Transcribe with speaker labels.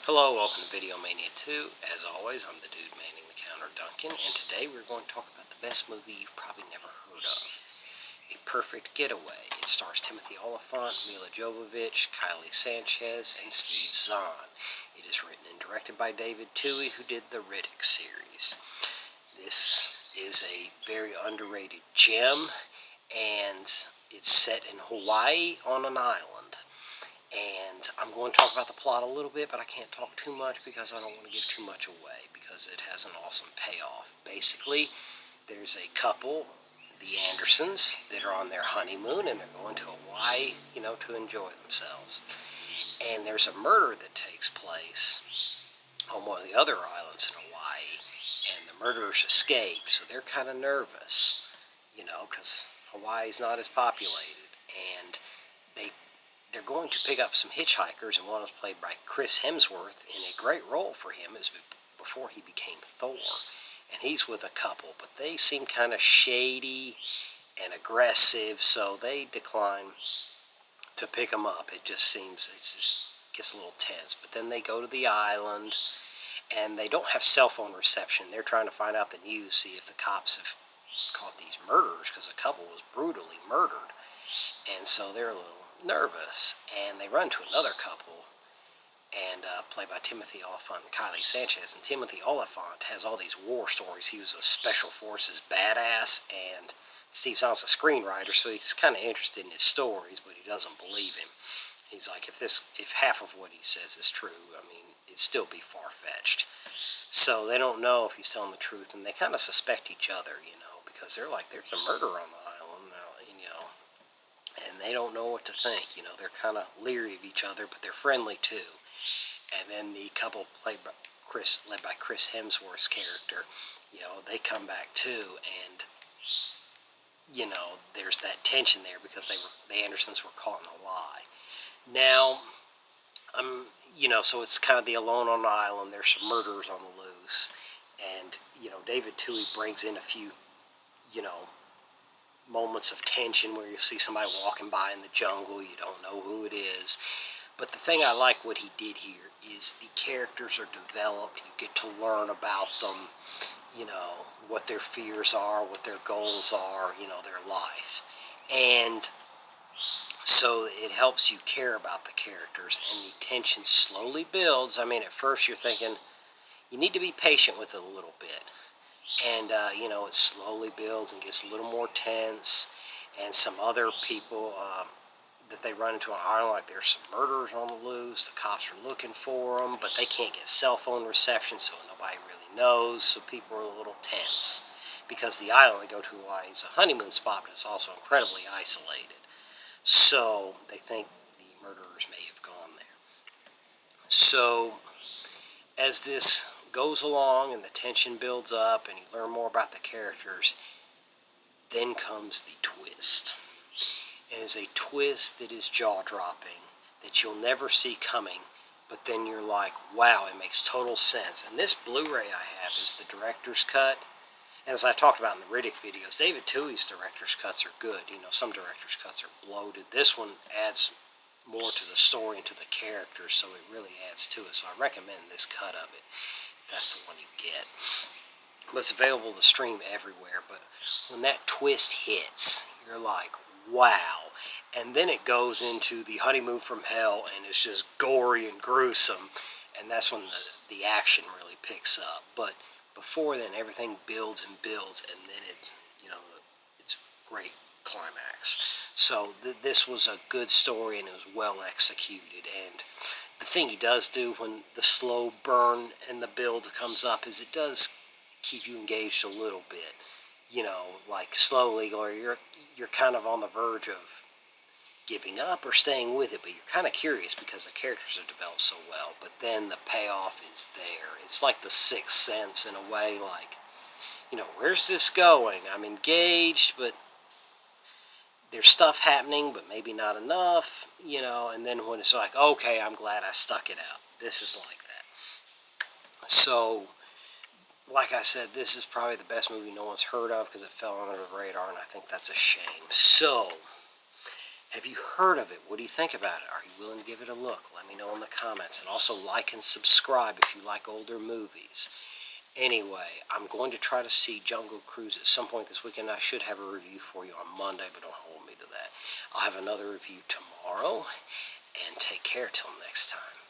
Speaker 1: Hello, welcome to Video Mania 2. As always, I'm the dude manning the counter, Duncan, and today we're going to talk about the best movie you've probably never heard of, A Perfect Getaway. It stars Timothy Olyphant, Mila Jovovich, Kylie Sanchez, and Steve Zahn. It is written and directed by David Twohy, who did the Riddick series. This is a very underrated gem, and it's set in Hawaii on an island. And I'm going to talk about the plot a little bit, but I can't talk too much because I don't want to give too much away because it has an awesome payoff. Basically, there's a couple, the Andersons, that are on their honeymoon and they're going to Hawaii, to enjoy themselves. And there's a murder that takes place on one of the other islands in Hawaii, and the murderers escaped, so they're kind of nervous, because Hawaii's not as populated, and they're going to pick up some hitchhikers, and one is played by Chris Hemsworth in a great role for him as before he became Thor. And he's with a couple, but they seem kind of shady and aggressive, so they decline to pick him up. It just gets a little tense. But then they go to the island, and they don't have cell phone reception. They're trying to find out the news, see if the cops have caught these murderers, because a couple was brutally murdered. And so they're a little nervous, and they run to another couple, and played by Timothy Olyphant and Kylie Sanchez. And Timothy Olyphant has all these war stories. He was a special forces badass, and Steve Zahn's a screenwriter, so he's kind of interested in his stories, but he doesn't believe him. He's like, if half of what he says is true, it'd still be far-fetched. So they don't know if he's telling the truth, and they kind of suspect each other, because they're like, there's a murder on the island, and they don't know what to think. They're kind of leery of each other, but they're friendly too. And then the couple led by Chris Hemsworth's character, they come back too, and there's that tension there because the Andersons were caught in a lie. Now, so it's kind of the alone on the island. There's some murderers on the loose, and David Twohy brings in a few, moments of tension where you see somebody walking by in the jungle, you don't know who it is. But the thing I like what he did here is the characters are developed. You get to learn about them, what their fears are, what their goals are, their life. And so it helps you care about the characters, and the tension slowly builds. At first you're thinking you need to be patient with it a little bit. And, it slowly builds and gets a little more tense. And some other people that they run into on an island, like there's some murderers on the loose. The cops are looking for them, but they can't get cell phone reception, so nobody really knows. So people are a little tense. Because the island they go to Hawaii is a honeymoon spot, but it's also incredibly isolated. So they think the murderers may have gone there. So as this goes along and the tension builds up and you learn more about the characters, then comes the twist. It is a twist that is jaw-dropping, that you'll never see coming, but then you're like, wow, it makes total sense. And this Blu-ray I have is the director's cut. And as I talked about in the Riddick videos, David Twohy's director's cuts are good. Some director's cuts are bloated. This one adds more to the story and to the characters, so it really adds to it. So I recommend this cut of it. That's the one you get. But it's available to stream everywhere. But when that twist hits, you're like, wow. And then it goes into the honeymoon from hell, and it's just gory and gruesome. And that's when the action really picks up. But before then, everything builds and builds, and then it's great climax. So this was a good story, and it was well executed. And the thing he does do when the slow burn and the build comes up is it does keep you engaged a little bit, like slowly, or you're kind of on the verge of giving up or staying with it, but you're kind of curious because the characters are developed so well. But then the payoff is there. It's like the Sixth Sense in a way, like, where's this going? I'm engaged, but there's stuff happening, but maybe not enough, and then when it's like, okay, I'm glad I stuck it out. This is like that. So, like I said, this is probably the best movie no one's heard of because it fell under the radar, and I think that's a shame. So, Have you heard of it? What do you think about it? Are you willing to give it a look? Let me know in the comments. And also like and subscribe if you like older movies. Anyway, I'm going to try to see Jungle Cruise at some point this weekend. I should have a review for you on Monday, but don't hold me to that. I'll have another review tomorrow. And take care till next time.